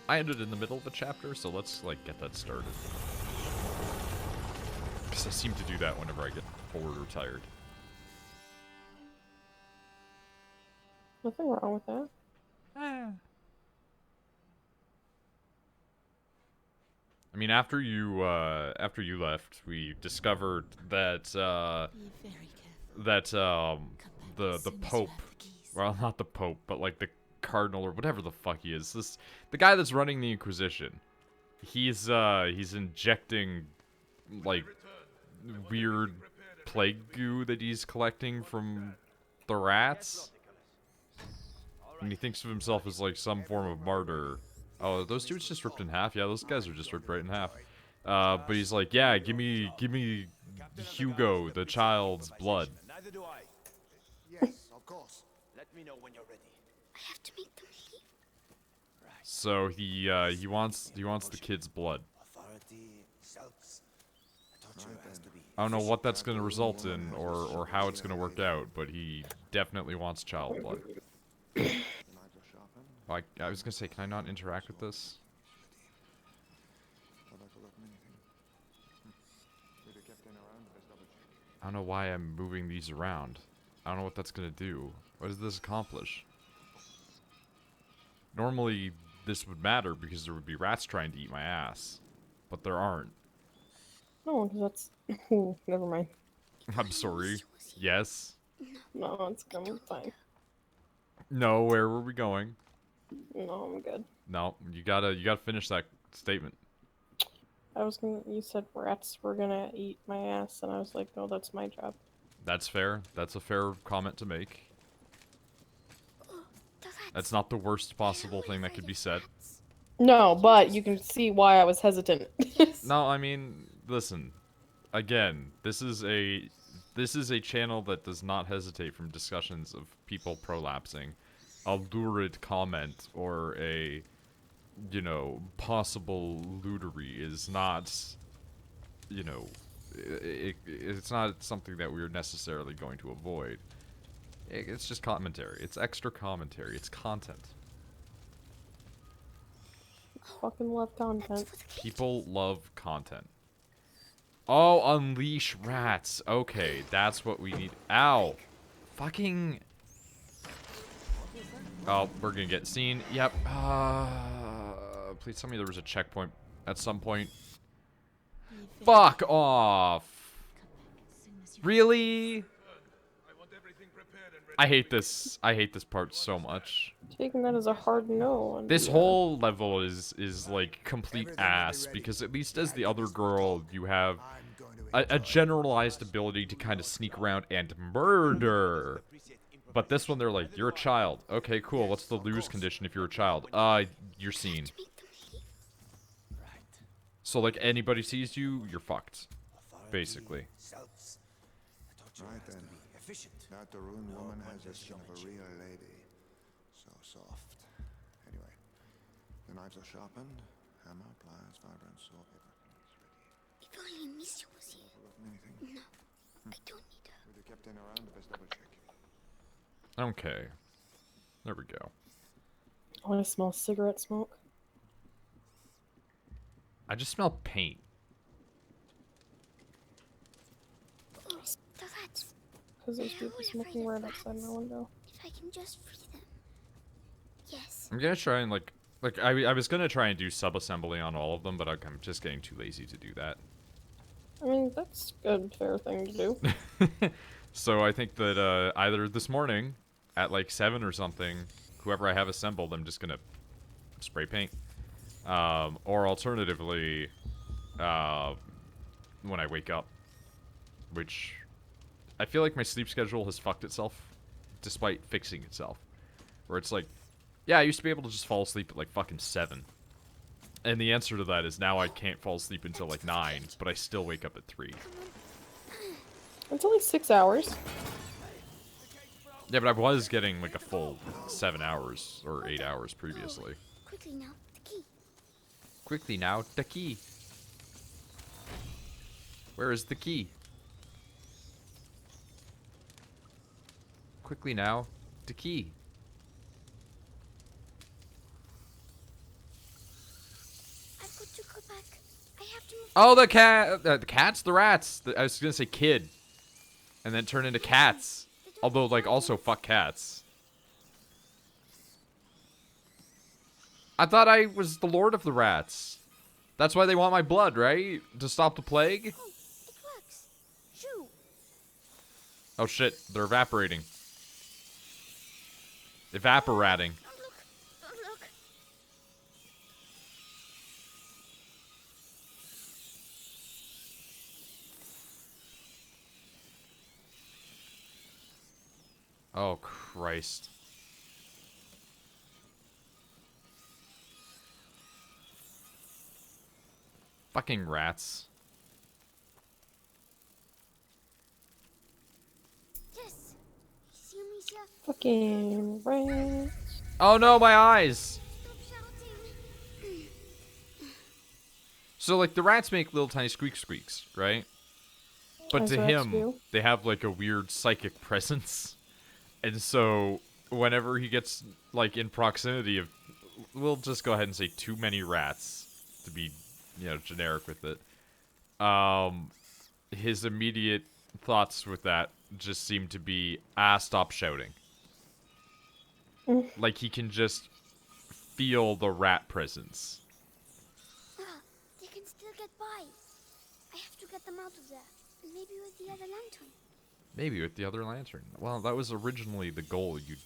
I ended in the middle of a chapter, so let's, like, get that started. Because I seem to do that whenever I get bored or tired. Nothing wrong with that. I mean, after you left, we discovered that, the Pope, well, not the Pope, but, like, the Cardinal or whatever the fuck he is, the guy that's running the Inquisition, he's injecting, like, weird plague goo that he's collecting from the rats. And he thinks of himself as, like, some form of martyr. Oh, those dudes just ripped in half? Yeah, those guys are just ripped right in half. But he's like, yeah, give me Hugo, the child's blood. Neither do I. Yes, of course. Let me know when you're ready. I have to make them leave. So he wants the kid's blood. Authority, selves. I told you it has to be. I don't know what that's gonna result in or how it's gonna work out, but he definitely wants child blood. I was gonna say, can I not interact with this? I don't know why I'm moving these around. I don't know what that's gonna do. What does this accomplish? Normally, this would matter because there would be rats trying to eat my ass. But there aren't. No, because that's... Never mind. I'm sorry. Yes? No, it's coming fine. No, where were we going? No, I'm good. No, you gotta finish that statement. I was gonna... You said rats were gonna eat my ass, and I was like, no, that's my job. That's fair. That's a fair comment to make. That's not the worst possible thing that could be said. No, but you can see why I was hesitant. No, I mean, listen. Again, this is a channel that does not hesitate from discussions of people prolapsing. A lurid comment or a, you know, possible lootery is not, you know, it's not something that we're necessarily going to avoid. It's just commentary. It's extra commentary. It's content. Fucking love content. People love content. Oh, unleash rats. Okay, that's what we need. Ow. Fucking... Oh, we're gonna get seen. Yep. Please tell me there was a checkpoint at some point. Fuck off. Really? I hate this. I hate this part so much. Taking that as a hard no. This whole level is like complete ass because at least as the other girl, you have a generalized ability to kind of sneak around and murder. But this one, they're like, you're a child. Okay, cool. What's the lose condition if you're a child? You're seen. So, like, anybody sees you, you're fucked. Basically. Right then. That the rune woman has a of a real lady. So soft. Anyway, the knives are sharpened. Hammer, pliers, vibrant saw, paper. It's ready. If only Misha was here. Anything? No, I don't need her. With the captain around, the best double check. Okay. There we go. I want to smell cigarette smoke. I just smell paint. The rats. Because there's people smoking right outside my window. If I can just free them. Yes. I'm gonna try and, like I was gonna try and do sub-assembly on all of them, but I'm just getting too lazy to do that. I mean, that's a good, fair thing to do. So I think that either this morning at like 7 or something, whoever I have assembled, I'm just gonna spray paint. Or alternatively, when I wake up, which I feel like my sleep schedule has fucked itself, despite fixing itself. Where it's like, yeah, I used to be able to just fall asleep at like fucking 7. And the answer to that is now I can't fall asleep until like 9, but I still wake up at 3. It's only 6 hours. Yeah, but I was getting like a full 7 hours or 8 hours previously. Quickly now, the key. Quickly now, the key. Where is the key? Quickly now, the key. to go back. I have to move. Oh, the cat. The cats? The rats. I was gonna say kid. And then turn into cats. Although, like, also fuck cats. I thought I was the lord of the rats. That's why they want my blood, right? To stop the plague? Oh, it works. Shoo. Oh shit, they're evaporating. Evaporating. Don't look. Don't look. Oh, Christ. Fucking rats. Yes. See me, sir. Fucking rats. Oh no, my eyes! Stop shouting. So, like, the rats make little tiny squeaks, right? But As to rats him, do. they have, like, a weird psychic presence. And so, whenever he gets, like, in proximity of... We'll just go ahead and say too many rats, to be, you know, generic with it. His immediate thoughts with that just seem to be, stop shouting. Like, he can just feel the rat presence. Ah, they can still get by. I have to get them out of there. Maybe with the other lantern. Maybe with the other lantern. Well, that was originally the goal, you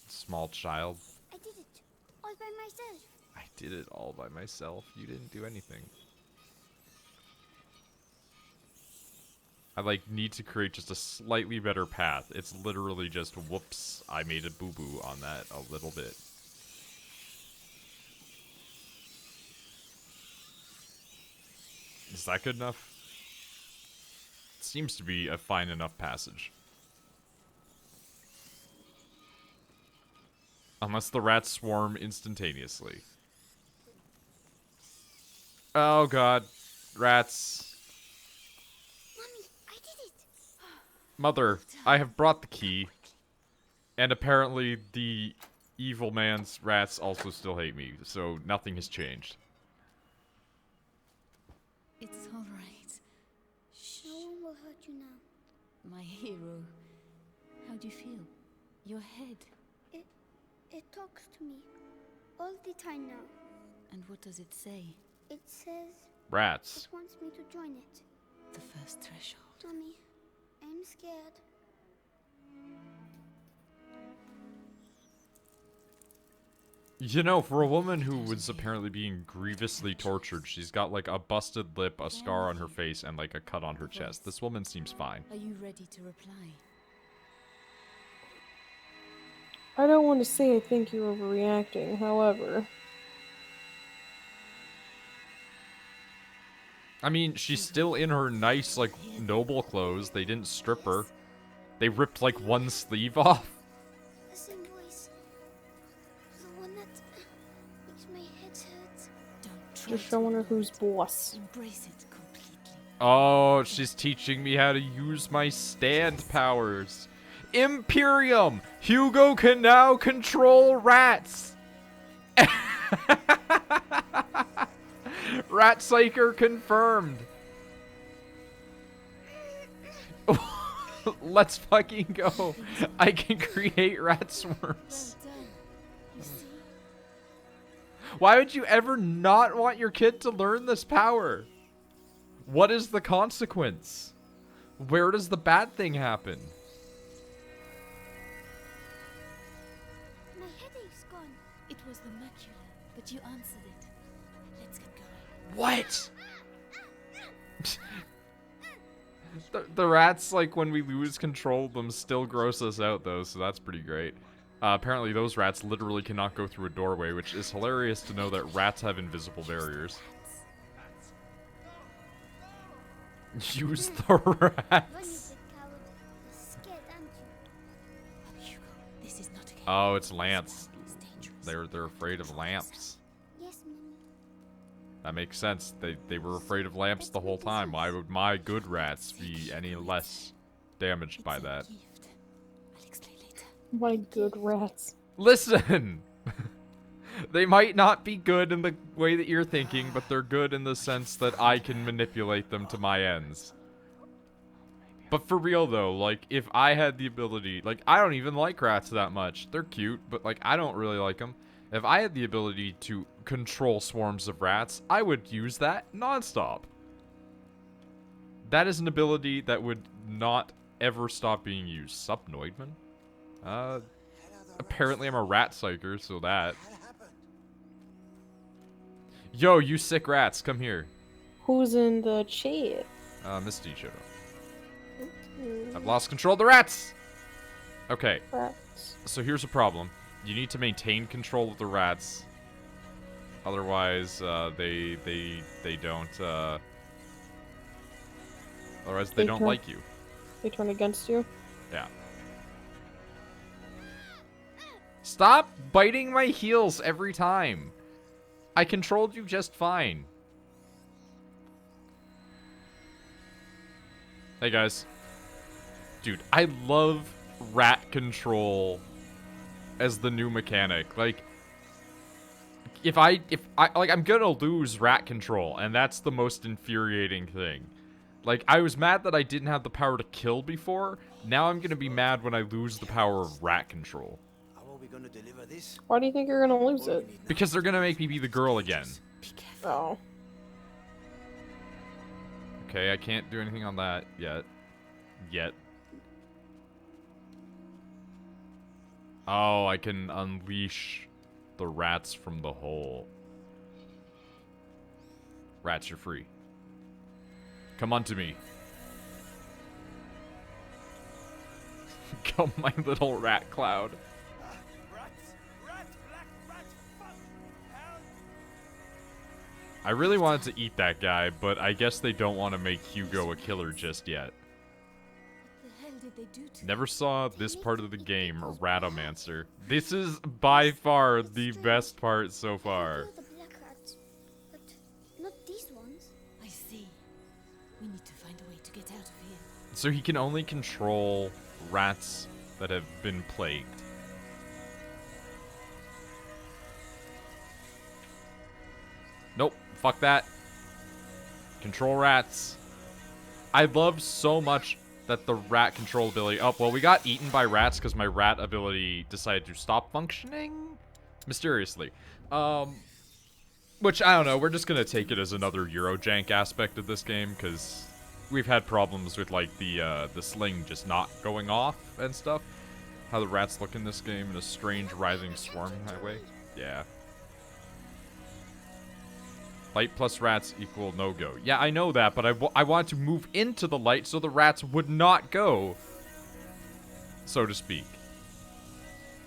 small child. I did it. All by myself. I did it all by myself. You didn't do anything. I, like, need to create just a slightly better path. It's literally just, whoops, I made a boo-boo on that a little bit. Is that good enough? It seems to be a fine enough passage. Unless the rats swarm instantaneously. Oh god. Rats. Mommy, I did it. Mother, I have brought the key. And apparently the evil man's rats also still hate me, so nothing has changed. It's all right. No one will hurt you now. My hero. How do you feel? Your head. It talks to me all the time now. And what does it say? It says Rats. it wants me to join it. The first threshold. Mommy, I'm scared. You know, for a woman who was apparently being grievously tortured, she's got like a busted lip, a scar on her face, and like a cut on her chest. This woman seems fine. Are you ready to reply? I don't want to say I think you're overreacting, however. I mean, she's still in her nice, like, noble clothes. They didn't strip her. They ripped like one sleeve off. The same voice. The one that makes my head hurt. Don't try You're to showing her ignore who's it. boss. Embrace it completely. Oh, she's teaching me how to use my stand powers. Imperium! Hugo can now control rats! Rat Psyker confirmed. Let's fucking go. I can create rat swarms. Well done. You see? Why would you ever not want your kid to learn this power? What is the consequence? Where does the bad thing happen? My headache's gone. It was the macula, but you answered it. Let's get going. What? The rats, like, when we lose control of them, still gross us out, though, so that's pretty great. Apparently those rats literally cannot go through a doorway, which is hilarious to know that rats have invisible barriers. Use the Run, you rats. big coward. You're scared, aren't you? Hugo, this is not a game. Oh, it's lamps. It's dangerous. They're afraid of lamps. Yes, Mommy. That makes sense. They were afraid of lamps the whole time. Why would my good rats be any less damaged by It's a that? gift. I'll explain later. My good rats. Listen! They might not be good in the way that you're thinking, but they're good in the sense that I can manipulate them to my ends. But for real though, like, if I had the ability, like, I don't even like rats that much. They're cute, but like, I don't really like them. If I had the ability to control swarms of rats, I would use that nonstop. That is an ability that would not ever stop being used. Sup, Noidman? Apparently I'm a rat psyker, so that. Yo, you sick rats, come here. Who's in the chat? Misty showed up. I've lost control of the rats! Okay, Rats. so here's a problem. You need to maintain control of the rats. Otherwise, they don't, otherwise they don't like you. They turn against you? Yeah. Stop biting my heels every time. I controlled you just fine. Hey guys. Dude, I love rat control as the new mechanic. Like, if I like, I'm gonna lose rat control, and that's the most infuriating thing. Like, I was mad that I didn't have the power to kill before. Now I'm gonna be mad when I lose the power of rat control. Why do you think you're gonna lose it? Because they're gonna make me be the girl again. Oh. Okay, I can't do anything on that yet. Oh, I can unleash the rats from the hole. Rats, you're free. Come unto me. Come, my little rat cloud. I really wanted to eat that guy, but I guess they don't want to make Hugo a killer just yet. Never saw this part of the game, Ratomancer. This is by far the best part so far. The black rats, but not these ones. I see. We need to find a way to get out of here. So he can only control rats that have been plagued. Nope, fuck that. Control rats. I love so much that the rat control ability... Oh, well, we got eaten by rats because my rat ability decided to stop functioning? Mysteriously. Which, I don't know, we're just gonna take it as another Eurojank aspect of this game, because we've had problems with, like, the sling just not going off and stuff. How the rats look in this game in a strange rising swarm highway. Yeah. Light plus rats equal no-go. Yeah, I know that, but I wanted to move into the light so the rats would not go, so to speak.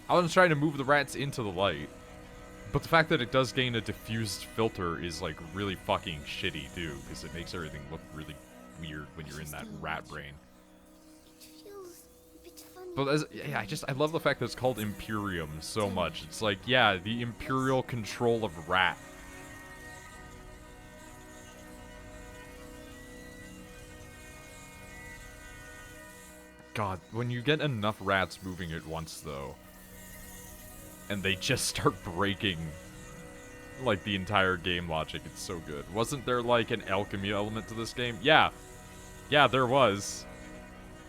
I wasn't trying to move the rats into the light. But the fact that it does gain a diffused filter is, like, really fucking shitty, too, because it makes everything look really weird when you're in that rat brain. It feels a bit funny. But, yeah, I love the fact that it's called Imperium so much. It's like, yeah, the imperial control of rat. God, when you get enough rats moving at once, though, and they just start breaking, like, the entire game logic, it's so good. Wasn't there, like, an alchemy element to this game? Yeah. Yeah, there was.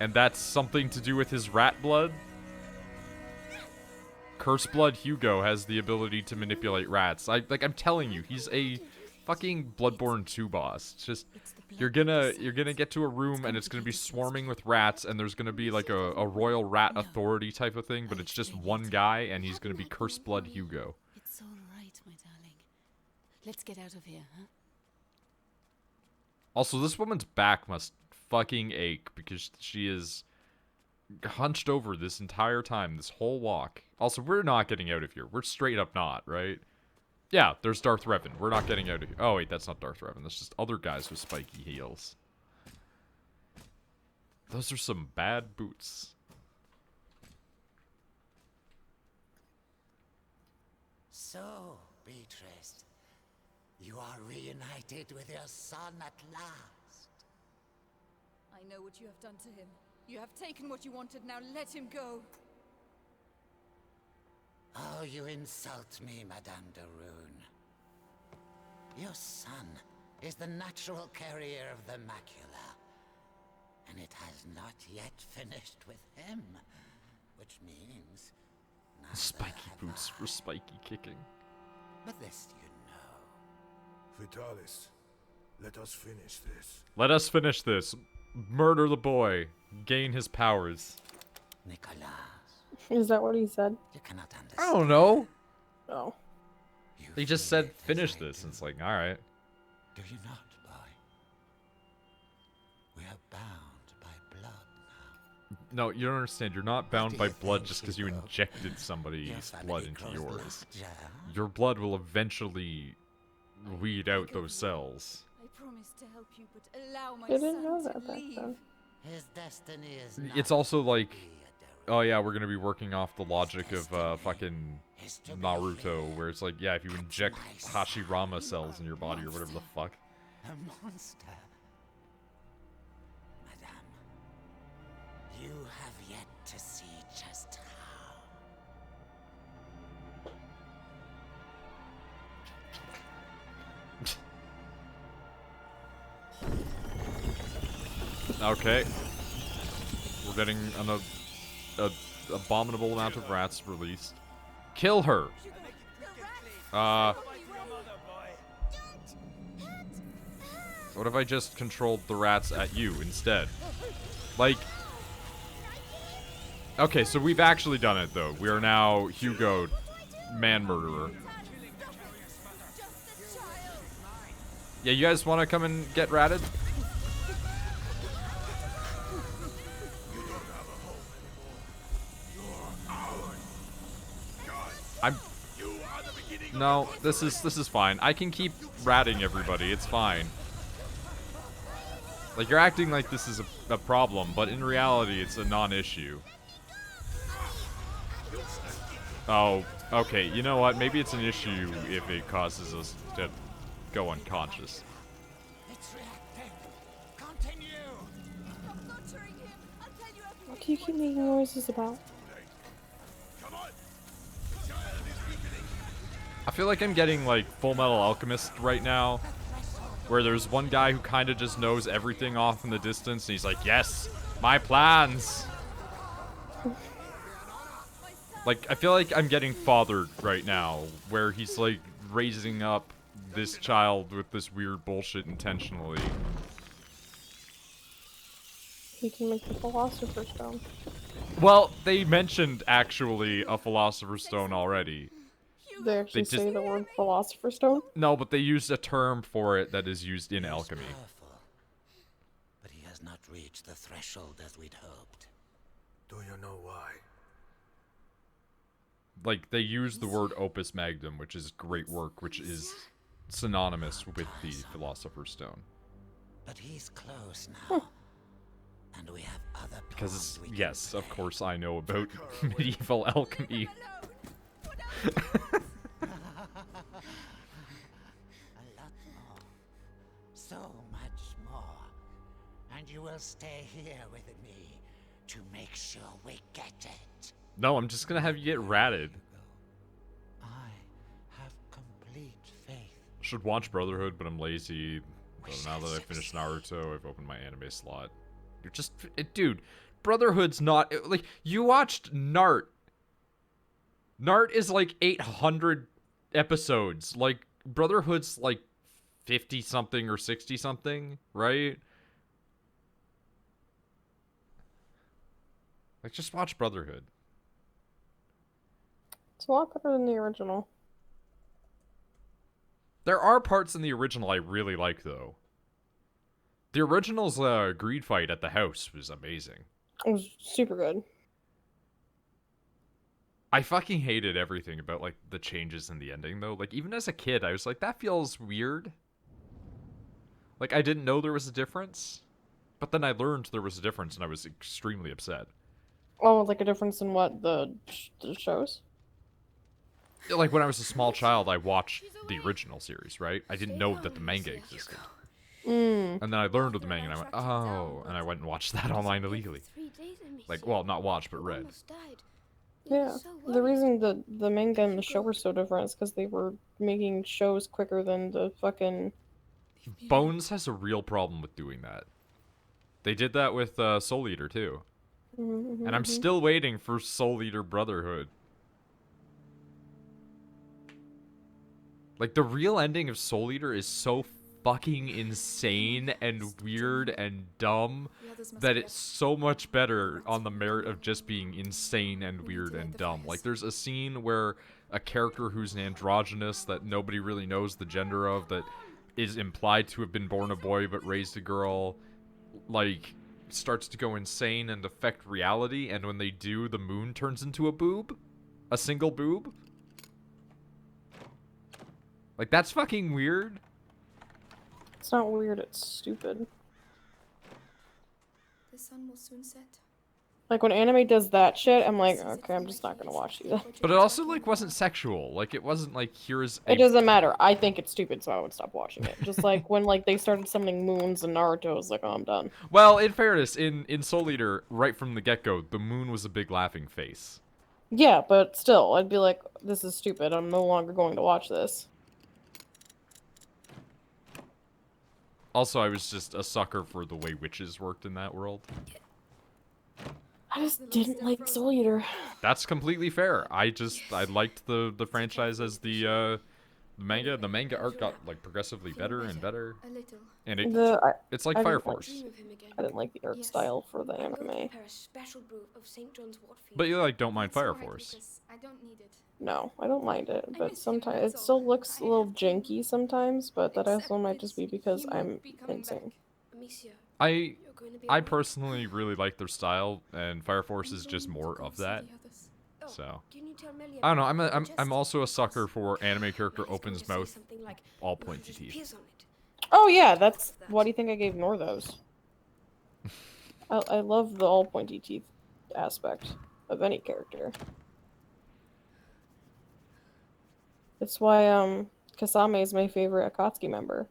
And that's something to do with his rat blood? Curse Blood Hugo has the ability to manipulate rats. I'm telling you, he's a fucking Bloodborne 2 boss. It's just... You're gonna get to a room and it's gonna be swarming with rats and there's gonna be like a royal rat authority type of thing, but it's just one guy and he's gonna be Curse Blood Hugo. It's all right, my darling. Let's get out of here, huh? Also, this woman's back must fucking ache because she is hunched over this entire time, this whole walk. Also, we're not getting out of here. We're straight up not, right? Yeah, there's Darth Revan. We're not getting out of here. Oh, wait, that's not Darth Revan. That's just other guys with spiky heels. Those are some bad boots. So, Beatrice, you are reunited with your son at last. I know what you have done to him. You have taken what you wanted, now let him go. Oh, you insult me, Madame de Rune. Your son is the natural carrier of the macula, and it has not yet finished with him, which means neither Spiky have boots I. for spiky kicking. But this you know. Vitalis, let us finish this. Let us finish this. Murder the boy. Gain his powers. Nicolas, Is that what he said? you cannot understand. I don't know. Oh. You He just feel said it as finish I this. do. And it's like, alright. Do you not, boy? We are bound by blood now. No, you don't understand. You're not bound do by you blood think, just because you Hugo? injected somebody's Your family blood into grows yours. larger. Your blood will eventually weed out those cells. I promise to help you, but allow my I didn't son know to that back leave. then. His destiny is It's not also to like, be a oh yeah, we're gonna be working off the logic of fucking is to be Naruto, free. where it's like, yeah, if you inject my Hashirama side. cells in your body or whatever the fuck. A monster. Madame, you have yet to see just how. Okay. We're getting a abominable amount of rats released. Kill her! What if I just controlled the rats at you instead? Like... Okay, so we've actually done it, though. We are now Hugo, man-murderer. Yeah, you guys want to come and get ratted? No, this is fine. I can keep ratting everybody. It's fine. Like, you're acting like this is a problem, but in reality, it's a non-issue. Oh, okay. You know what? Maybe it's an issue if it causes us to go unconscious. It's reacting. Continue. Stop torturing him. I'll tell you everything. What do you keep making noises about? I feel like I'm getting, like, Full Metal Alchemist right now, where there's one guy who kind of just knows everything off in the distance, and he's like, yes, my plans! Like, I feel like I'm getting fathered right now, where he's, like, raising up this child with this weird bullshit intentionally. He can make the Philosopher's Stone. Well, they mentioned, actually, a Philosopher's Stone already. They actually just- say the word Philosopher's Stone? No, but they used a term for it that is used in alchemy. Powerful, but he has not reached the threshold as we'd hoped. Do you know why? Like, they use the word opus magnum, which is great work, which is synonymous with the Philosopher's Stone. But he's close now. And we have other Because, pawns we can yes, of play. course I know about medieval alchemy. A lot more. So much more. And you will stay here with me to make sure we get it. No, I'm just gonna have you get ratted. I have complete faith. Should watch Brotherhood, but I'm lazy. So now that I finished Naruto, I've opened my anime slot. You're just... Dude, Brotherhood's not... Like, you watched Nart. Nart is like 800 episodes. Like, Brotherhood's like 50-something or 60-something, right? Like, just watch Brotherhood. It's a lot better than the original. There are parts in the original I really like, though. The original's greed fight at the house was amazing. It was super good. I fucking hated everything about, like, the changes in the ending, though. Like, even as a kid, I was like, that feels weird. Like, I didn't know there was a difference. But then I learned there was a difference, and I was extremely upset. Oh, like a difference in what? The shows? Like, when I was a small child, I watched the original series, right? I didn't know that the manga existed. Mm. And then I learned of the manga, and I went, oh, and I went and watched that online illegally. Like, well, not watched, but read. Yeah. The reason the manga and the show were so different is because they were making shows quicker than the fucking... Bones has a real problem with doing that. They did that with Soul Eater too. And I'm still waiting for Soul Eater Brotherhood. Like, the real ending of Soul Eater is so fucking insane and weird and dumb that it's so much better on the merit of just being insane and weird and dumb. Like, there's a scene where a character who's an androgynous that nobody really knows the gender of, that is implied to have been born a boy but raised a girl, like, starts to go insane and affect reality, and when they do, the moon turns into a boob. A single boob. Like, that's fucking weird. It's not weird, it's stupid. The sun will soon set. Like, when anime does that shit, I'm like, okay, I'm just not gonna watch you. But it also, like, wasn't sexual. Like, it wasn't like, here's a... It doesn't matter. I think it's stupid, so I would stop watching it. Just like when, like, they started summoning moons in Naruto, I was like, oh, I'm done. Well, in fairness, in Soul Eater, right from the get-go, the moon was a big laughing face. Yeah, but still, I'd be like, this is stupid. I'm no longer going to watch this. Also, I was just a sucker for the way witches worked in that world. I just didn't like Soul Eater. That's completely fair. I liked the franchise as the manga. The manga art got, like, progressively better and better. A little. And it's like I Fire didn't like- Force. I didn't like the art style for the anime. But you, like, don't mind It's Fire alright, Force. Lucas. I don't need it. No, I don't mind it, but miss him, sometimes that's it all. still looks a I little have janky sometimes, but that also Except might just be this, because he I'm won't be coming insane. back. I personally really like their style, and Fire Force is just more of that. So I don't know. I'm also a sucker for anime character opens mouth, all pointy teeth. Oh yeah, that's... Why do you think I gave Nor those? I love the all pointy teeth aspect of any character. It's why Kasame is my favorite Akatsuki member.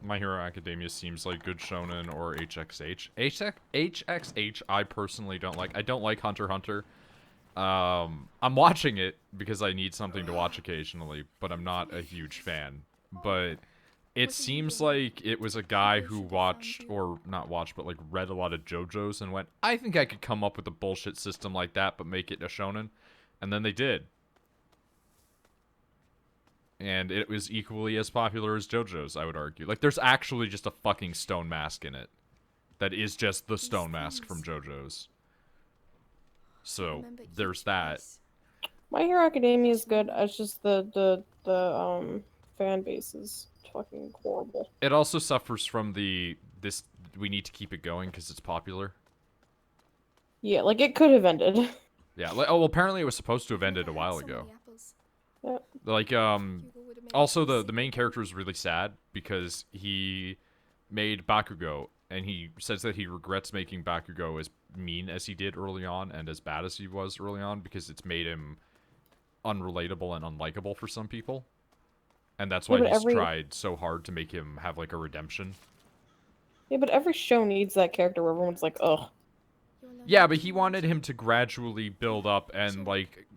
My Hero Academia seems like good shonen or HXH. HXH I personally don't like. I don't like Hunter x Hunter. I'm watching it because I need something to watch occasionally, but I'm not a huge fan. But it seems like it was a guy who watched, or not watched, but like read a lot of JoJo's and went, I think I could come up with a bullshit system like that, but make it a shonen. And then they did. And it was equally as popular as JoJo's, I would argue. Like, there's actually just a fucking stone mask in it. That is just the stone mask from JoJo's. So, there's that. My Hero Academia is good. It's just the fan base is fucking horrible. It also suffers from this we need to keep it going because it's popular. Yeah, like it could have ended. Yeah, like, oh, well, apparently it was supposed to have ended a while ago. Yeah. Like, also the main character is really sad because he made Bakugo, and he says that he regrets making Bakugo as mean as he did early on and as bad as he was early on because it's made him unrelatable and unlikable for some people. And that's why he's tried so hard to make him have, like, a redemption. Yeah, but every show needs that character where everyone's like, ugh. Yeah, but he wanted him to gradually build up and, like,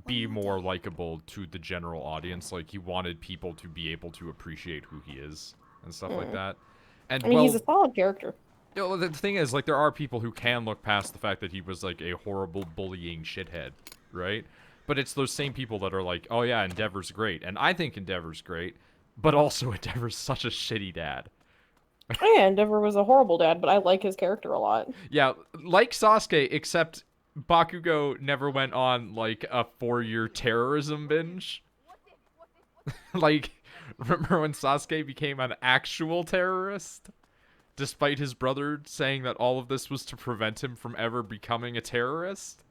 be more likable to the general audience. Like, he wanted people to be able to appreciate who he is and stuff like that. And, I mean, he's a solid character. You know, the thing is, like, there are people who can look past the fact that he was, like, a horrible bullying shithead, right? But it's those same people that are like, oh yeah, Endeavor's great. And I think Endeavor's great, but also Endeavor's such a shitty dad. Oh yeah, Endeavor was a horrible dad, but I like his character a lot. Yeah, like Sasuke, except Bakugo never went on, like, a 4-year terrorism binge. Like, remember when Sasuke became an actual terrorist? Despite his brother saying that all of this was to prevent him from ever becoming a terrorist?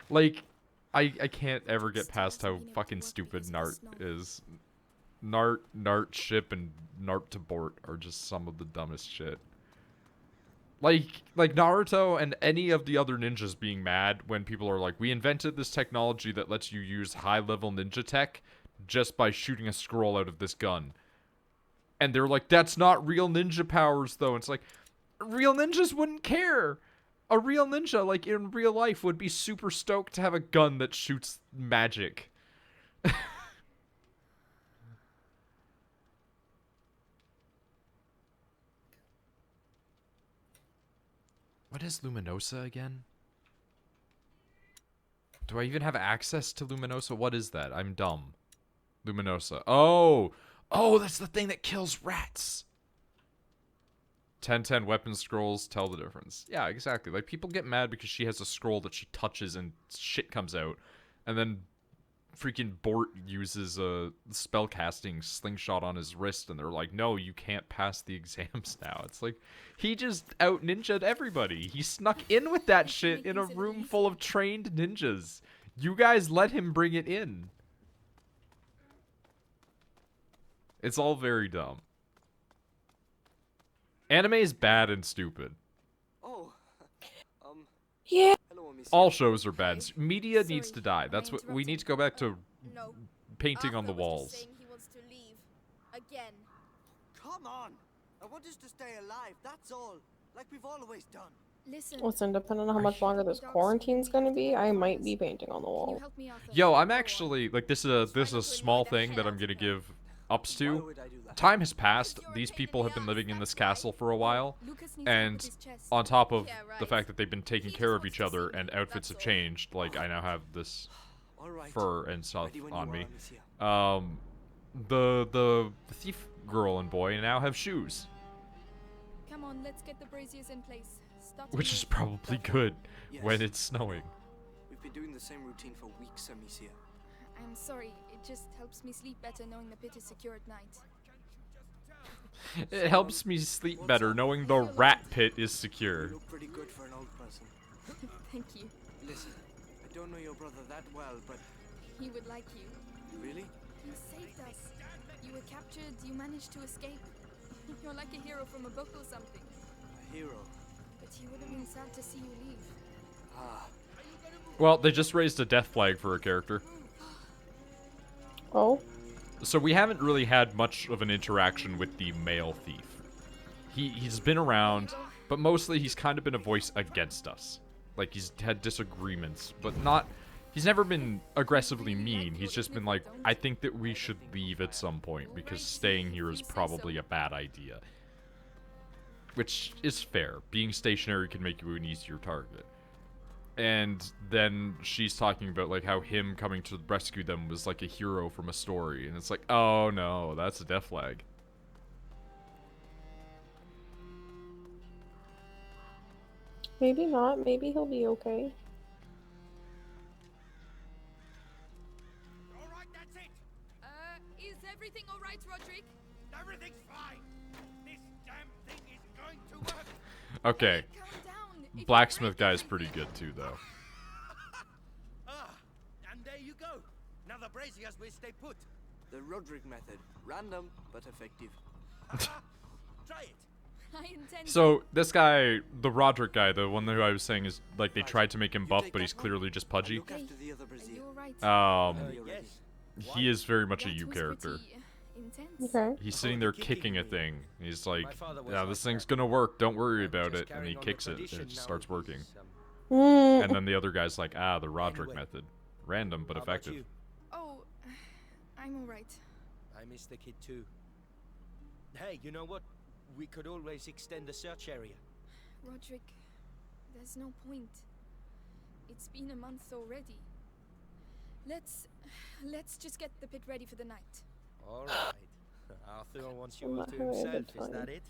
Like, I can't ever get past how fucking stupid Nart is. Nart ship and Nart to Bort are just some of the dumbest shit. Like Naruto and any of the other ninjas being mad when people are like, we invented this technology that lets you use high-level ninja tech just by shooting a scroll out of this gun. And they're like, that's not real ninja powers, though. It's like, Real ninjas wouldn't care. A real ninja, like in real life, would be super stoked to have a gun that shoots magic. What is Luminosa again? Do I even have access to Luminosa? What is that? I'm dumb. Luminosa. Oh! Oh, that's the thing that kills rats! 1010 weapon scrolls tell the difference. Yeah, exactly. Like, people get mad because she has a scroll that she touches and shit comes out. And then freaking Bort uses a spellcasting slingshot on his wrist, and they're like, no, you can't pass the exams now. It's like, he just out-ninja'd everybody. He snuck in with that shit in a room full of trained ninjas. You guys let him bring it in. It's all very dumb. Anime is bad and stupid. Oh, Yeah. hello, Miss. All shows are bad. Media Sorry, needs to die. am That's I what we need to go back to No. painting on the Arthur was walls. just saying he wants to leave. Again. Come on. I want us to stay alive, that's all. Like we've always done. Listen, depending on how much longer this quarantine's gonna be, I might be painting on the wall. Yo, I'm actually like this is a small thing that I'm gonna give ups Why to. would I do that? Time has passed. These people have been living in this castle for a while, and on top of the fact that they've been taking care of each other and outfits have changed, like I now have this All right. fur and stuff Ready when on you me. are, Monsieur. The thief girl and boy now have shoes, Come on, let's get the braziers in place. Start which is probably good when Yes. it's snowing. We've been doing the same routine for weeks, Amicia. I'm sorry, it just helps me sleep better knowing the pit is secure at night. It helps me sleep better knowing the rat pit is secure. You look pretty good for an old person. Thank you. Listen, I don't know your brother that well, but He would like you. really? You saved us. You were captured, you managed to escape. You're like a hero from a book or something. A hero. But he would have been sad to see you leave. Ah, Well, they just raised a death flag for a character. Oh? So we haven't really had much of an interaction with the male thief. He's been around, but mostly he's kind of been a voice against us. Like, he's had disagreements, but not... He's never been aggressively mean. He's just been like, I think that we should leave at some point, because staying here is probably a bad idea. Which is fair. Being stationary can make you an easier target. And then she's talking about, like, how him coming to rescue them was like a hero from a story. And it's like, oh no, that's a death flag. Maybe not. Maybe he'll be okay. All right, that's it. Is everything alright, Roderick? Everything's fine. This damn thing is going to work. Okay. Calm down. It Blacksmith guy's pretty good too, though. Ah, and there you go. Now the braziers will stay put. the Roderick method. Random, but effective. Try it. I intend So, this guy, the Roderick guy, the one who I was saying is, like, they tried to make him You buff, take but that he's one. clearly just I'll pudgy. look after the other Are brazier. you alright? Yes. He is very much a That you was character. pretty intense. Okay. He's sitting there kicking a thing. He's like, My father was yeah, like this thing's that. gonna work, don't worry I'm about just it. And carrying he on the kicks it, and tradition it just now starts with working. his, Mm. And then the other guy's like, ah, the Roderick Anyway. method. Random, but How about effective. you? Oh, I'm alright. I miss the kid too. Hey, you know what? We could always extend the search area. Roderick, there's no point. It's been a month already. Let's just get the pit ready for the night. All right. Arthur wants you I'm all not to having a himself, good is that time. it?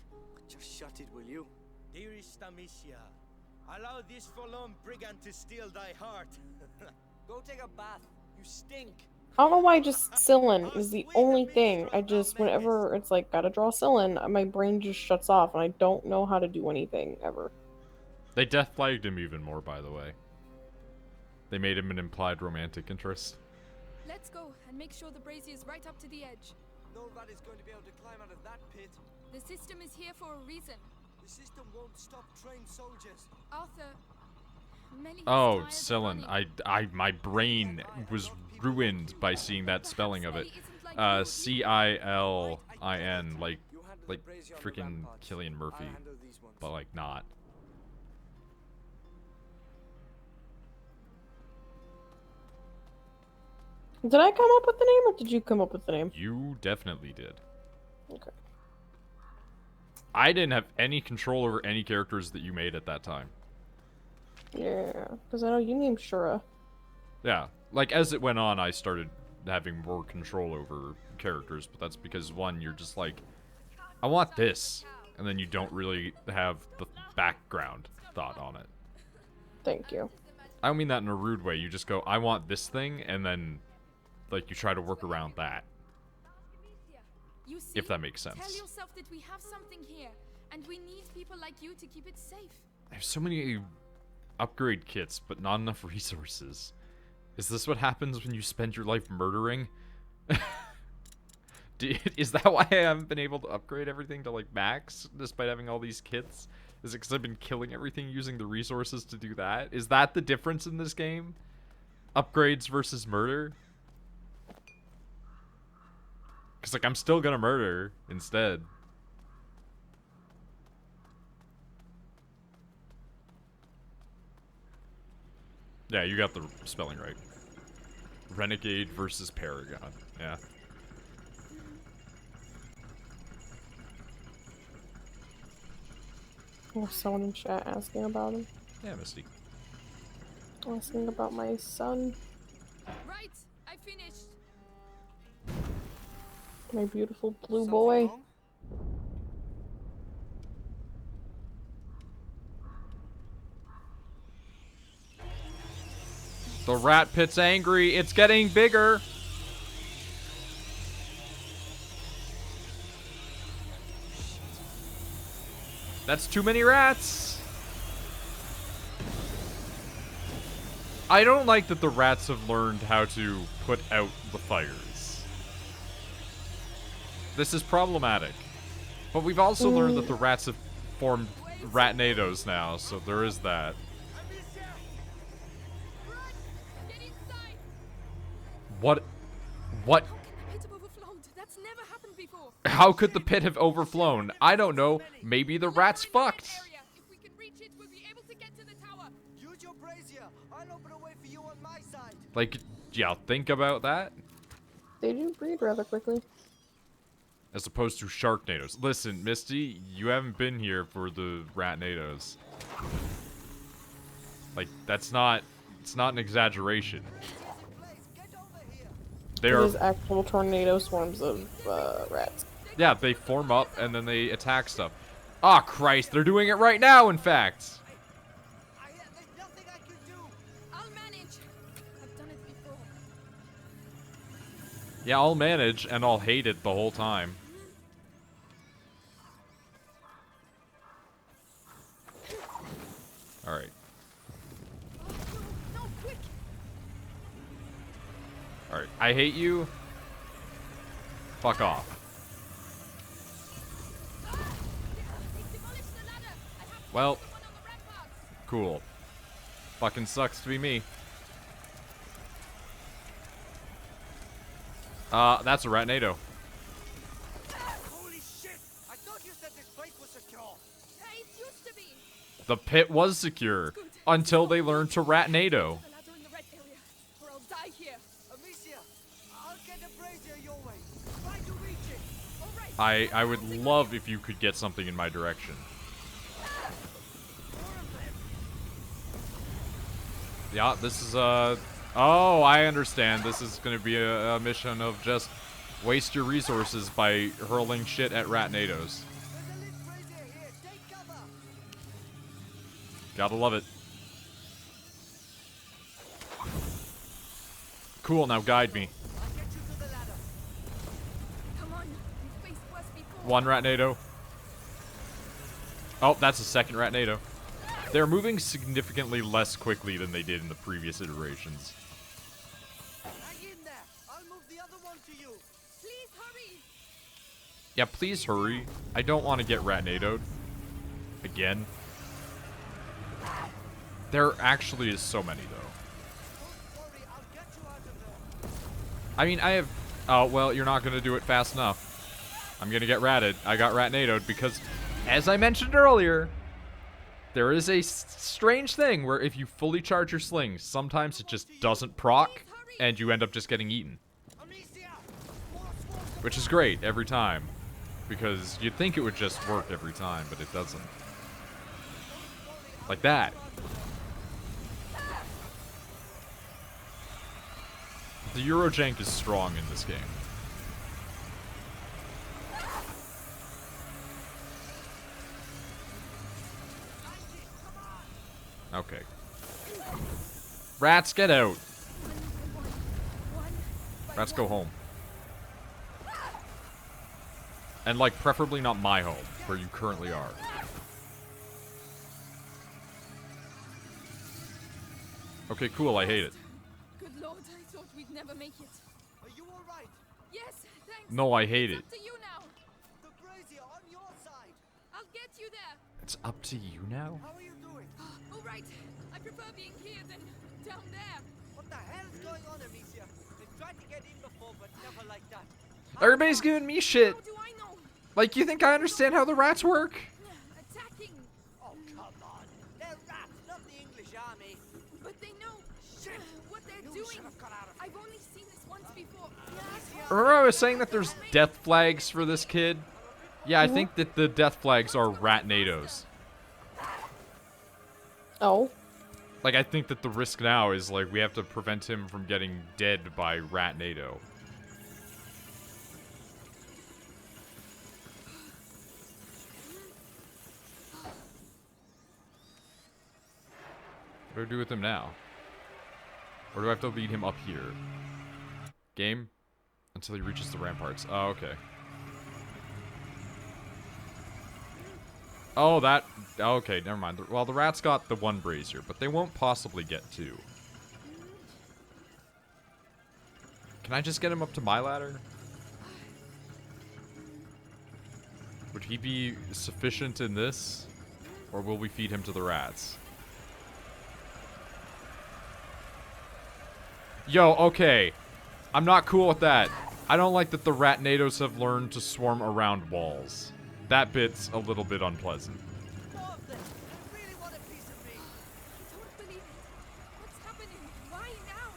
Just shut it, will you? Dearest Amicia, allow this forlorn brigand to steal thy heart. Go take a bath. You stink. I don't know why just Cylin is the only thing. I just, whenever it's like, gotta draw Cylin, my brain just shuts off and I don't know how to do anything ever. They death flagged him even more, by the way. They made him an implied romantic interest. Let's go and make sure the brazier's right up to the edge. Nobody's going to be able to climb out of that pit. The system is here for a reason. The system won't stop trained soldiers. Arthur, Melly is Oh, tired of Cylin. running. My brain was ruined by seeing that spelling of it. Perhaps Melly isn't like you. C-I-L-I-N, like, You had Like, freaking Cillian Murphy. But, like, not. Did I come up with the name, or did you come up with the name? You definitely did. Okay. I didn't have any control over any characters that you made at that time. Yeah, because I know you named Shura. Yeah, like, as it went on, I started having more control over characters, but that's because, one, you're just like, I want this, and then you don't really have the background thought on it. Thank you. I don't mean that in a rude way, you just go, I want this thing, and then, like, you try to work around that. You see, If that makes sense. Tell yourself that we have something here, and we need people like you to keep it safe. I have so many upgrade kits, but not enough resources. Is this what happens when you spend your life murdering? Is that why I haven't been able to upgrade everything to, like, max, despite having all these kits? Is it because I've been killing everything using the resources to do that? Is that the difference in this game? Upgrades versus murder? Because, like, I'm still gonna murder instead. Yeah, you got the spelling right. Renegade versus Paragon. Yeah. There's someone in chat asking about him. Yeah, Misty. Asking about my son. Right, I finished. My beautiful blue boy. The rat pit's angry. It's getting bigger. That's too many rats. I don't like that the rats have learned how to put out the fires. This is problematic. But we've also learned that the rats have formed ratnados now, so there is that. What? What? That's never happened before. How could the pit have overflown? I don't know. Maybe the rats fucked. If we can reach it, we'll be able to get to the tower. Use your brazier. I'll open a way for you on my side. Like, yeah, think about that. They do breed rather quickly. As opposed to Sharknadoes. Listen, Misty, you haven't been here for the Ratnadoes. Like, that's not... It's not an exaggeration. There's actual tornado swarms of rats. Yeah, they form up and then they attack stuff. Ah, Christ, they're doing it right now, in fact. There's nothing I can do. I'll manage. I've done it before. Yeah, I'll manage and I'll hate it the whole time. Alright. No, quick. Alright, I hate you. Fuck off. Well, cool. Fucking sucks to be me. That's a Ratnado. Holy shit! I thought you said this place was secure. Yeah, it used to be. The pit was secure until they learned to Ratnado. The ladder in the red area, or I'll die here. Amicia, I'll get a brazier your way. Try to reach it. All right. I would love if you could get something in my direction. Yeah, this is oh, I understand. This is gonna be a mission of just waste your resources by hurling shit at Ratnados. Gotta love it. Cool, now guide me. Come on, we've faced worse before. One Ratnado. Oh, that's a second Ratnado. They're moving significantly less quickly than they did in the previous iterations. Hang in there. I'll move the other one to you. Please hurry. Yeah, please hurry. I don't want to get Ratnadoed. Again. There actually is so many, though. I mean, I have... Oh, well, you're not going to do it fast enough. I'm gonna get ratted. I got rat-nadoed because, as I mentioned earlier, there is a strange thing where if you fully charge your sling, sometimes it just doesn't proc, and you end up just getting eaten. Which is great every time, because you'd think it would just work every time, but it doesn't. Like that. The Eurojank is strong in this game. Okay. Rats, get out. Rats, go home. And, like, preferably not my home, where you currently are. Okay, cool, I hate it. Good lord, I thought we'd never make it. Are you all right? Yes, thanks. No, I hate it. Up to you now. The brazier on your side. I'll get you there. It's up to you now? How are you doing? All right. I prefer being here than down there. What the hell is going on, Amicia? They've tried to get in before, but never like that. Everybody's giving me shit. How do I know? Like, you think I understand how the rats work? Attacking. Oh, come on. They're rats, not the English army. But they know what they're doing. I've only seen this once before. Remember I was saying that there's death flags for this kid? Yeah, I think that the death flags are rat-nados. Oh. Like, I think that the risk now is, like, we have to prevent him from getting dead by rat-nado. What do I do with him now? Or do I have to lead him up here? Game? Until he reaches the ramparts. Oh, okay. Oh, that... Okay, never mind. Well, the rats got the one brazier, but they won't possibly get two. Can I just get him up to my ladder? Would he be sufficient in this? Or will we feed him to the rats? Yo, okay. I'm not cool with that. I don't like that the rat-nados have learned to swarm around walls. That bit's a little bit unpleasant. More of them. They really want a piece of me. I don't believe it. What's happening? Why now?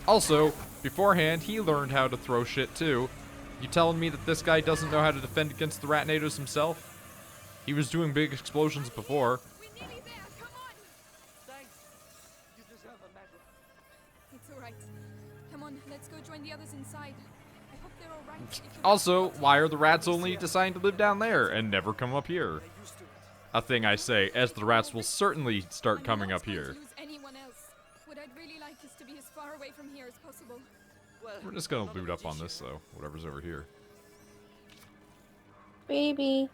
Also, beforehand, he learned how to throw shit too. You telling me that this guy doesn't know how to defend against the rat-nados himself? He was doing big explosions before. We're nearly there. Come on. Thanks. You deserve a medal. It's all right. Come on, let's go join the others inside. I hope they're all right. If you- Also, why are the rats only deciding to live down there and never come up here? They're used to it. A thing I say, as the rats will certainly start I'm coming not up going to here. lose anyone else. What I'd really like is to be as far away from here as possible. Well, We're just gonna not a loot up on magician. this, though. Whatever's over here. Baby.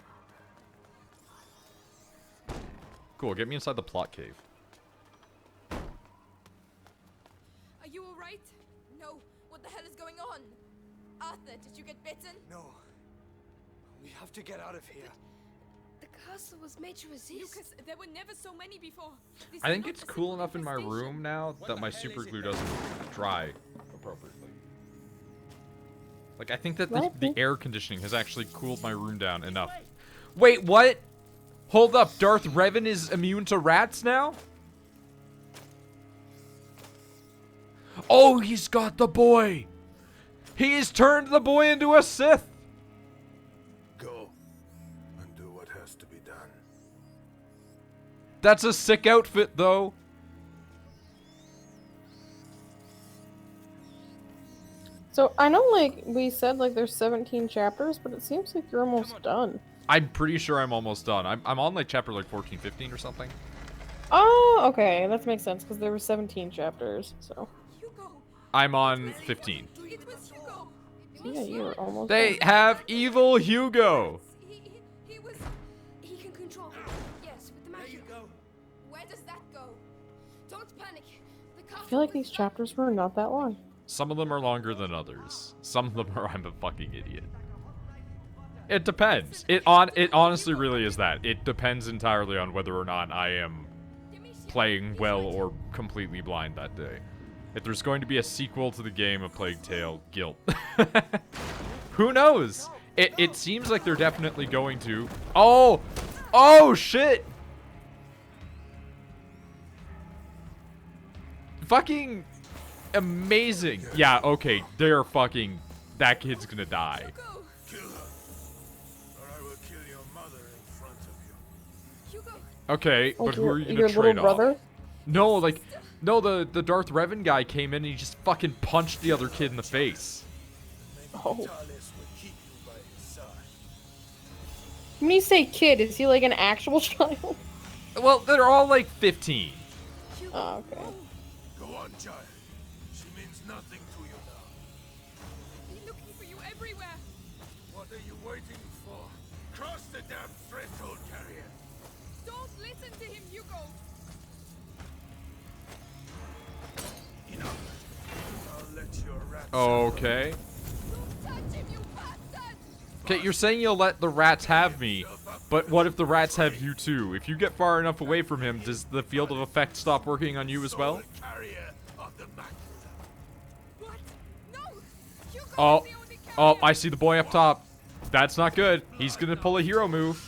Cool, get me inside the plot cave. Are you all right? No. What the hell is going on? Arthur, did you get bitten? No. We have to get out of here. The castle was made to resist. Lucas, there were never so many before. This I is think not it's a cool simple enough in my infestation. room now that my super glue doesn't dry appropriately. Like, I think that the air conditioning has actually cooled my room down enough. Wait, what? Hold up, Darth Revan is immune to rats now? Oh, he's got the boy! He's turned the boy into a Sith! Go and do what has to be done. That's a sick outfit, though. So, I know, like, we said, like, there's 17 chapters, but it seems like you're almost done. I'm pretty sure I'm almost done. I'm on, like, chapter, like, 14, 15 or something. Oh, okay. That makes sense, because there were 17 chapters, so. Hugo. I'm on 15. It was Hugo. Yeah, you're almost They done. have evil Hugo! He was... He can control her. Yes, with the There magic. you go. Where does that go? Don't panic. The castle I feel like was these chapters were not that long. Some of them are longer than others. Some of them are I'm a fucking idiot. It depends. It honestly really is that. It depends entirely on whether or not I am playing well or completely blind that day. If there's going to be a sequel to the game A Plague Tale, guilt. Who knows? It seems like they're definitely going to. Oh! Oh, shit! Fucking amazing. Yeah, okay. They're fucking... That kid's gonna die. Kill her, or I will kill your mother in front of you. Hugo, Okay, Like but who are you your gonna trade little brother? off? No, like... No, the Darth Revan guy came in and he just fucking punched the other kid in the face. Oh. Talis will keep you by his side. When you say kid, is he like an actual child? Well, they're all like 15. Oh, okay. Go on, child. She means nothing to you now. he's looking for you everywhere. What are you waiting for? Cross the damn threshold, carrier. Don't listen to him, Hugo. Enough. I'll let your rats. Okay. Don't touch him, you bastard. Okay, you're saying you'll let the rats have me, but what if the rats have you too? If you get far enough away from him, does the field of effect stop working on you as well? Carrier of the macula. What? No. Hugo Oh, is the only oh, carrier. I see the boy up top. That's not good. He's gonna pull a hero move.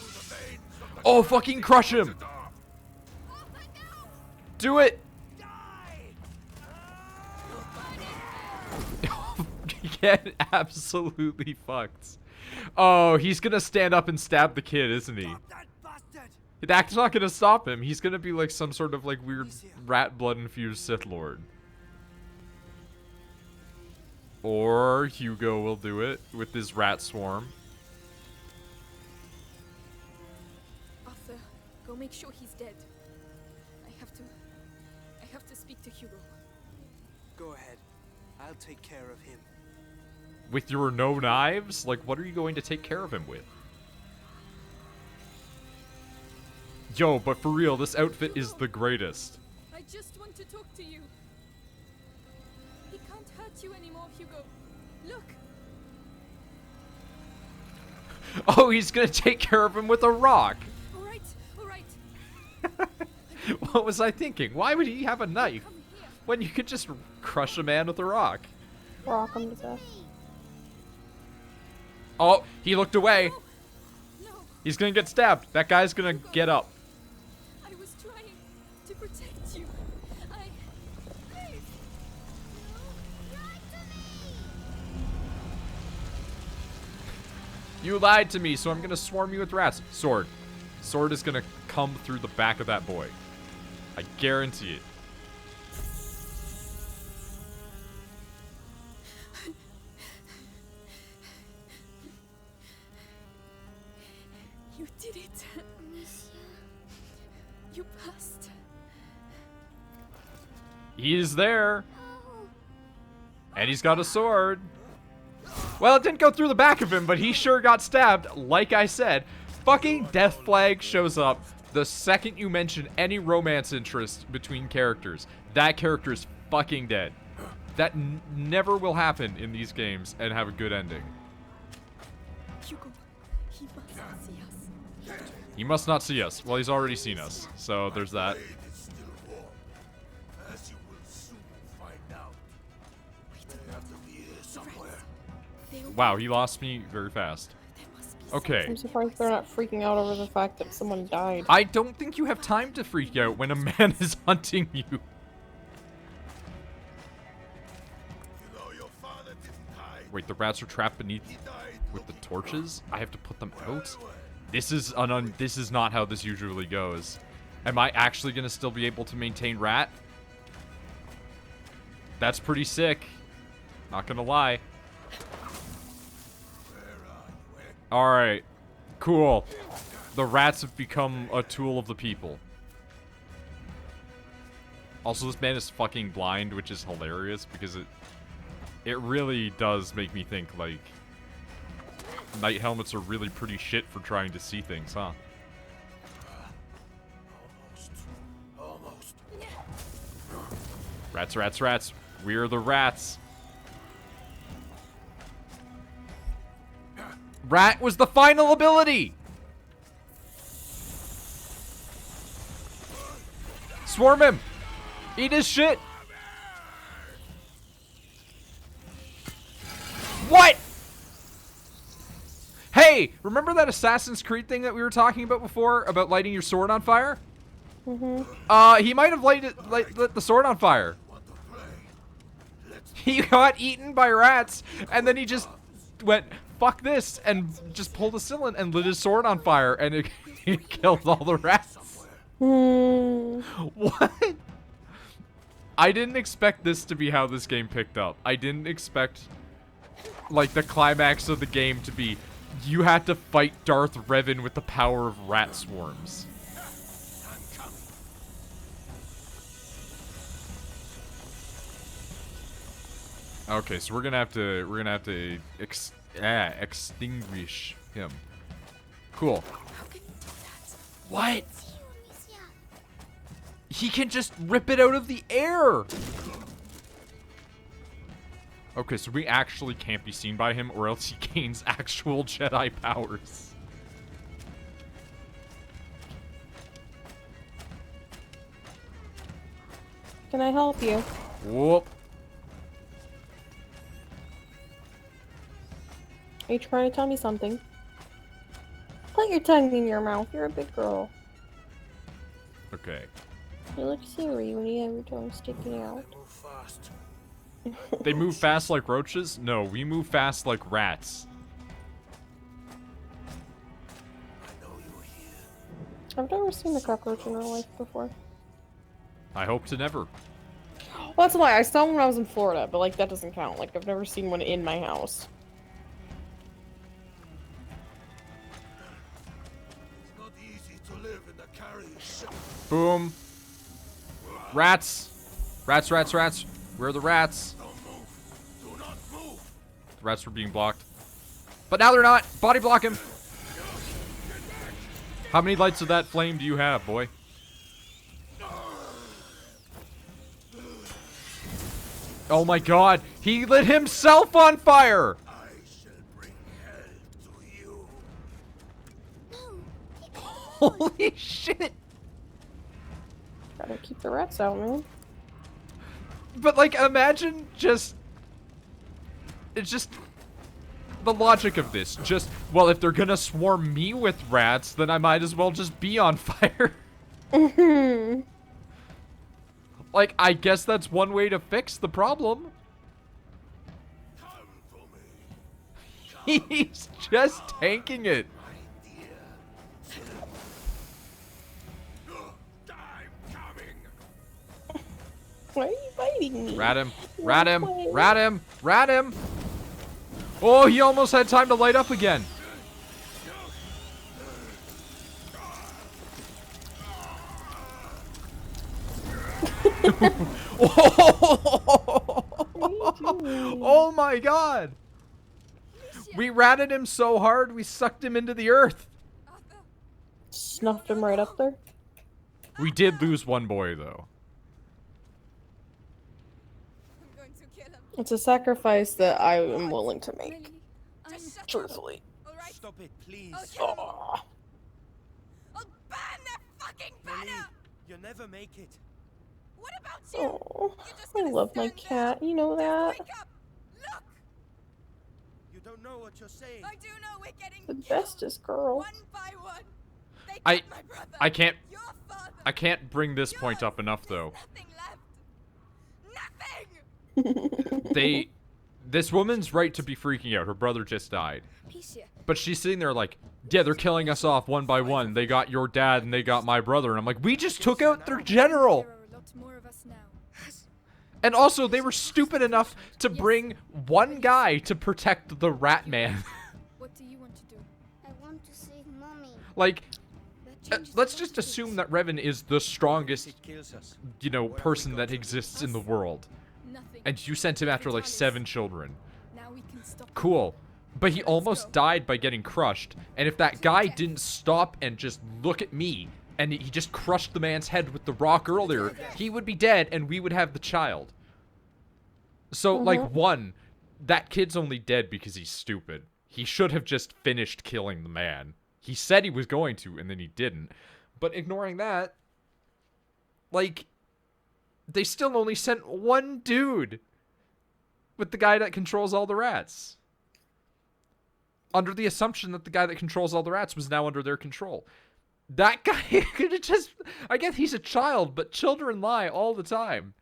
Oh, fucking crush him! Do it! Get absolutely fucked. Oh, he's gonna stand up and stab the kid, isn't he? That bastard! That's not gonna stop him. He's gonna be like some sort of like weird rat blood infused Sith Lord. Or Hugo will do it with his rat swarm. Arthur, go make sure he's dead. I have to speak to Hugo. Go ahead. I'll take care of him. With your no knives? Like, what are you going to take care of him with? Yo, but for real, this outfit is the greatest. I just want to talk to you. He can't hurt you anymore, Hugo. Look. Oh, he's gonna take care of him with a rock. All right, all right. What was I thinking? Why would he have a knife when you could just crush a man with a rock? Rock him to death. Oh, he looked away. No, He's gonna get stabbed. That guy's gonna get up. I was trying to protect you. Please. You lied to me, so I'm gonna swarm you with rats. Sword. Sword is gonna come through the back of that boy. I guarantee it. You did it. You passed. He is there. And he's got a sword. Well, it didn't go through the back of him, but he sure got stabbed, like I said. Fucking Death Flag shows up the second you mention any romance interest between characters. That character is fucking dead. That never will happen in these games and have a good ending. Hugo, he must see us. He must not see us. Well, he's already seen us, so there's that. Blade is still warm, as you will soon find out. They have to be here somewhere. Wow, he lost me very fast. Okay. I'm surprised they're not freaking out over the fact that someone died. I don't think you have time to freak out when a man is hunting you. Wait, the rats are trapped beneath with the torches? I have to put them out? This is this is not how this usually goes. Am I actually gonna still be able to maintain rat? That's pretty sick. Not gonna lie. Alright. Cool. The rats have become a tool of the people. Also, this man is fucking blind, which is hilarious because it really does make me think, like, night helmets are really pretty shit for trying to see things, huh? Almost. Rats, rats, rats. We're the rats. Rat was the final ability! Swarm him! Eat his shit! What? Hey, remember that Assassin's Creed thing that we were talking about before? About lighting your sword on fire? Mm-hmm. He might have lit the sword on fire. He got eaten by rats, and then he just went, fuck this, and just pulled a cylinder and lit his sword on fire, and it killed all the rats. What? I didn't expect this to be how this game picked up. I didn't expect, like, the climax of the game to be, you had to fight Darth Revan with the power of rat swarms. Okay, so we're gonna have to extinguish him. Cool. What? He can just rip it out of the air. Okay, so we actually can't be seen by him, or else he gains actual Jedi powers. Can I help you? Whoop. Are you trying to tell me something? Put your tongue in your mouth. You're a big girl. Okay. You look silly when you have your tongue sticking out. They move fast like roaches? No, we move fast like rats. I've never seen a cockroach in real life before. I hope to never. Well, that's a lie. I saw one when I was in Florida, but like that doesn't count. Like I've never seen one in my house. It's not easy to live in the carrier ship. Boom. Rats. Rats, rats, rats. Where are the rats? Don't move. Do not move. The rats were being blocked. But now they're not. Body block him. How many lights of that flame do you have, boy? Oh my god. He lit himself on fire. I shall bring hell to you. Holy shit. Gotta keep the rats out, man. But like, imagine just... It's just... The logic of this. Just, well, if they're gonna swarm me with rats, then I might as well just be on fire. Like, I guess that's one way to fix the problem. He's just tanking it. Why are you biting me? Rat him. Rat him. Rat him. Rat him. Oh, he almost had time to light up again. Oh my god. We ratted him so hard, we sucked him into the earth. Snuffed him right up there. We did lose one boy, though. It's a sacrifice that I am willing to make. Truthfully. Stop it, please. Oh. I'll ban that fucking banner! You'll never make it. What about you? Oh, I love my cat. You know that. Wake up! Look! You don't know what you're saying. I do know we're getting The bestest girl. one by one. They killed my brother. I can't... Your father. I can't bring this point up enough, though. Nothing left. Nothing! This woman's right to be freaking out. Her brother just died. But she's sitting there like, yeah, they're killing us off one by one. They got your dad and they got my brother. And I'm like, we just took out their general. And also, they were stupid enough to bring one guy to protect the rat man. What do you want to do? I want to save Mommy. Like, let's just assume that Revan is the strongest, you know, person that exists in the world. And you sent him after like 7 children. Cool. But he almost died by getting crushed. And if that guy didn't stop and just look at me, and he just crushed the man's head with the rock earlier, he would be dead and we would have the child. So, like, one, that kid's only dead because he's stupid. He should have just finished killing the man. He said he was going to, and then he didn't. But ignoring that, like, they still only sent one dude with the guy that controls all the rats. under the assumption that the guy that controls all the rats was now under their control. That guy could have just... I guess he's a child, but children lie all the time.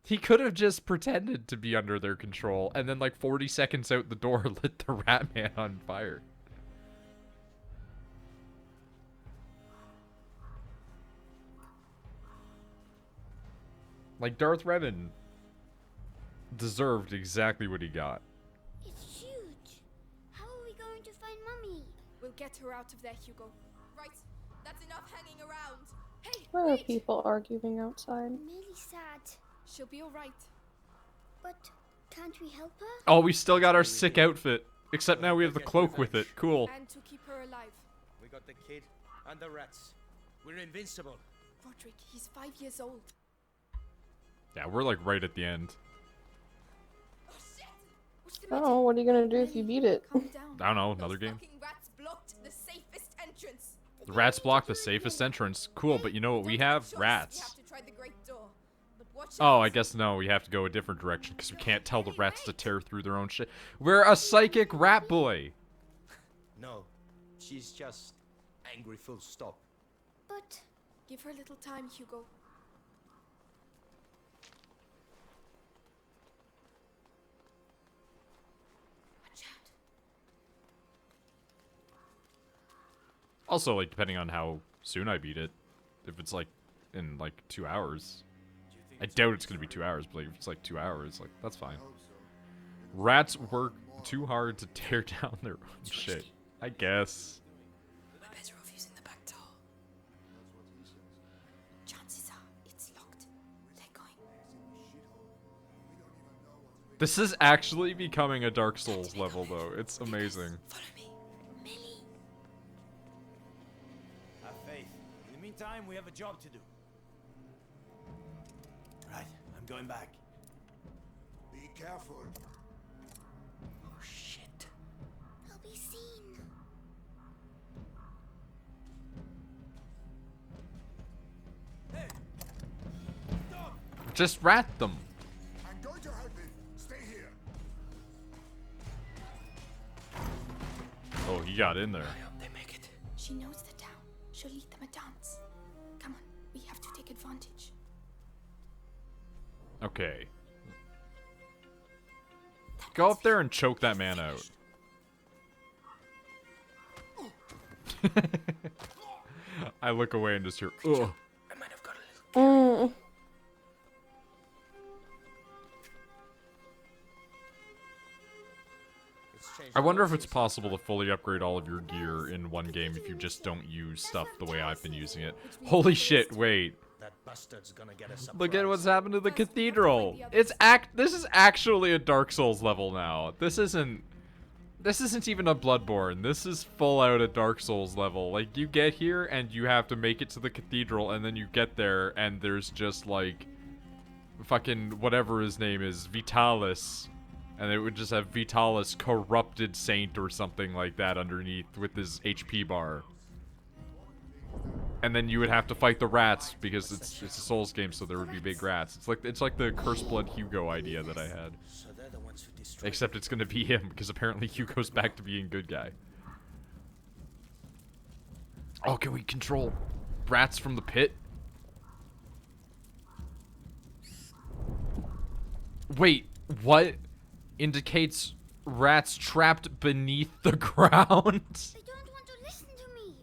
He could have just pretended to be under their control, and then like 40 seconds out the door lit the rat man on fire. Like, Darth Revan deserved exactly what he got. It's huge. How are we going to find Mummy? We'll get her out of there, Hugo. Right, that's enough hanging around. Hey, Why are wait! people arguing outside? I'm really sad. She'll be alright. But can't we help her? Oh, we still got our sick outfit. Except now we have the cloak with it. Cool. And to keep her alive. We got the kid and the rats. We're invincible. Roderick, he's 5 years old. Yeah, we're like right at the end. Oh shit! What's the matter? Oh, what are you gonna do if you beat it? Calm down. I don't know, another Those game. fucking rats blocked the safest entrance. The rats block the safest entrance. Cool, but you know what we have? We Rats. have to try the great door. But watch Oh, out. I guess no, we have to go a different direction because we can't tell the rats to tear through their own shit. We're a psychic rat boy. No, she's just angry full stop. But Give her a little time, Hugo. Watch out. Also, like, depending on how soon I beat it, if it's like in like 2 hours, I doubt it's gonna be 2 hours, but like, if it's like 2 hours, like, that's fine. Rats work too hard to tear down their own shit. I guess. We're better off using the back door. Chances are it's locked. They're going. This is actually becoming a Dark Souls level, though. It's amazing. Follow me. Millie. Have faith. In the meantime, we have a job to do. Right, I'm going back. Be careful. Oh shit. I'll be seen. Hey! Stop! Just rat them. I'm going to help him. Stay here. Oh, he got in there. I hope they make it. She knows the town. She'll lead them a dance. Come on, we have to take advantage. Okay. Go up there and choke that man out. I look away and just hear, ugh. I might have got a little. I wonder if it's possible to fully upgrade all of your gear in one game if you just don't use stuff the way I've been using it. Holy shit, wait. That bastard's gonna get us. Look at what's happened to the cathedral. This is actually a Dark Souls level now. This isn't even a Bloodborne. This is full out a Dark Souls level. Like, you get here and you have to make it to the cathedral, and then you get there and there's just like fucking whatever his name is, Vitalis. And it would just have Vitalis, corrupted saint or something like that underneath with his HP bar. And then you would have to fight the rats because it's a Souls game, so there would be big rats. It's like the Cursed Blood Hugo idea that I had. So they're the ones who destroyed. Except it's gonna be him, because apparently Hugo's back to being good guy. Oh, can we control rats from the pit? Wait, what indicates rats trapped beneath the ground? They don't want to listen to me.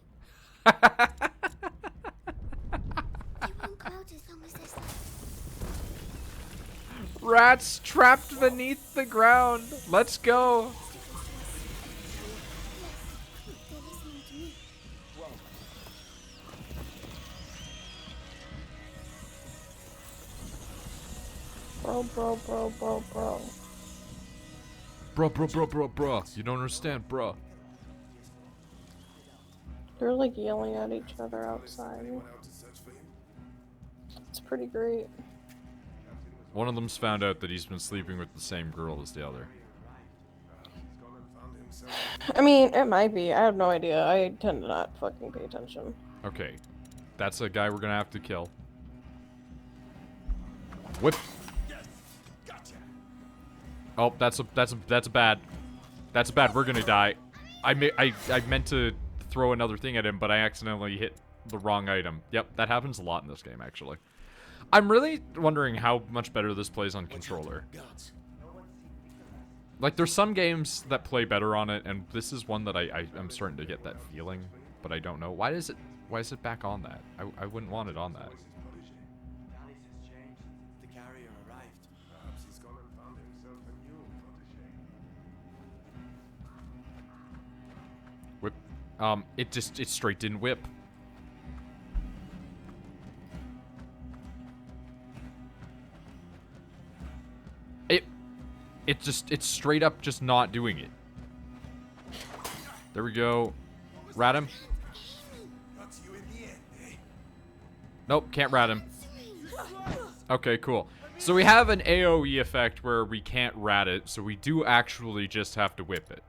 They won't go out as long as there's light. Rats trapped beneath the ground. Let's go. Yes, they're listening to me. Bro. Bro. You don't understand, bro. They're like yelling at each other outside. It's pretty great. One of them's found out that he's been sleeping with the same girl as the other. I mean, it might be. I have no idea. I tend to not fucking pay attention. Okay. That's a guy we're gonna have to kill. Whip. Oh, that's a bad. We're gonna die. I meant to throw another thing at him, but I accidentally hit the wrong item. Yep, that happens a lot in this game, actually. I'm really wondering how much better this plays on controller. Like, there's some games that play better on it, and this is one that I'm starting to get that feeling, but I don't know. Why is it back on that? I wouldn't want it on that. The carrier arrived. Perhaps he's gone and found himself a new protege. Whip. It straight didn't whip. It's straight up just not doing it. There we go. Rat him. Nope, can't rat him. Okay, cool. So we have an AoE effect where we can't rat it, so we do actually just have to whip it.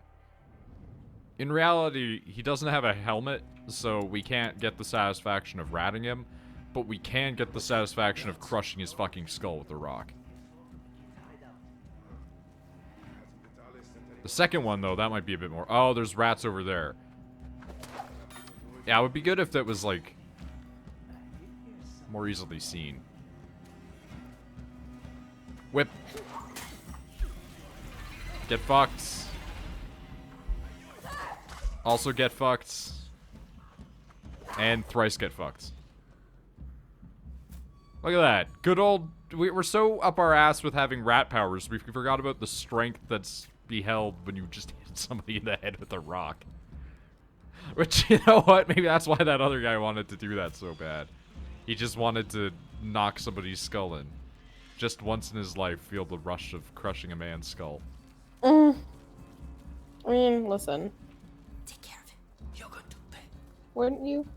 In reality, he doesn't have a helmet, so we can't get the satisfaction of ratting him, but we can get the satisfaction of crushing his fucking skull with a rock. The second one, though, that might be a bit more... Oh, there's rats over there. Yeah, it would be good if that was, like, more easily seen. Whip. Get fucked. Also get fucked. And thrice get fucked. Look at that. Good old... We're so up our ass with having rat powers, we forgot about the strength that's beheld when you just hit somebody in the head with a rock. Which, you know what? Maybe that's why that other guy wanted to do that so bad. He just wanted to knock somebody's skull in. Just once in his life, feel the rush of crushing a man's skull. I mean, listen. Take care of it. You're going to pay. Wouldn't you?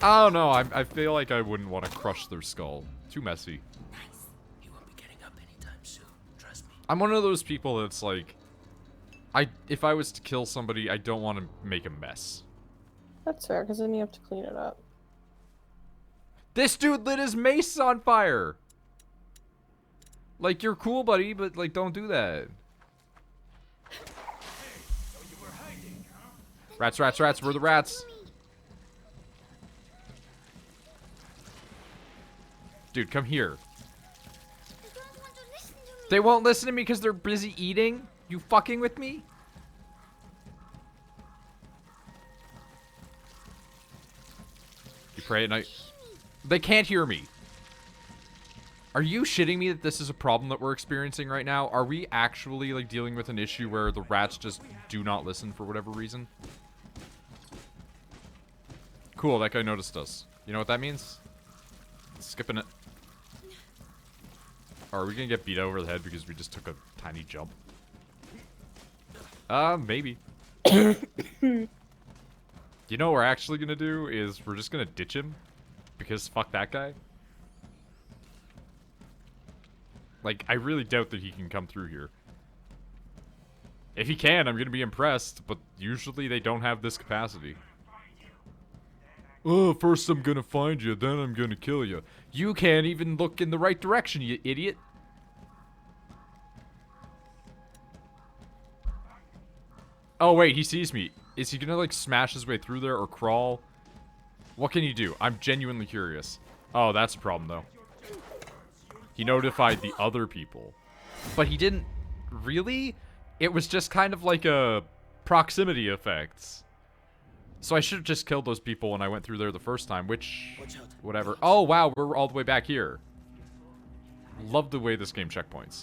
I don't know. I feel like I wouldn't want to crush their skull. Too messy. Nice. You won't be getting up anytime soon. Trust me. I'm one of those people that's like... if I was to kill somebody, I don't want to make a mess. That's fair, because then you have to clean it up. This dude lit his mace on fire! Like, you're cool, buddy, but, like, don't do that. Rats, rats, rats, we're the rats. Dude, come here. They won't listen to me because they're busy eating? You fucking with me? You pray at night. They can't hear me. Are you shitting me that this is a problem that we're experiencing right now? Are we actually, like, dealing with an issue where the rats just do not listen for whatever reason? Cool, that guy noticed us. You know what that means? Skipping it. Or are we gonna get beat over the head because we just took a tiny jump? Maybe. You know what we're actually gonna do is we're just gonna ditch him. Because fuck that guy. Like, I really doubt that he can come through here. If he can, I'm gonna be impressed, but usually they don't have this capacity. Oh, first I'm gonna find you, then I'm gonna kill you. You can't even look in the right direction, you idiot. Oh wait, he sees me. Is he gonna, like, smash his way through there or crawl? What can you do? I'm genuinely curious. Oh, that's a problem, though. He notified the other people. But he didn't... Really? It was just kind of like a proximity effect. So I should have just killed those people when I went through there the first time, which... Whatever. Oh, wow, we're all the way back here. Love the way this game checkpoints.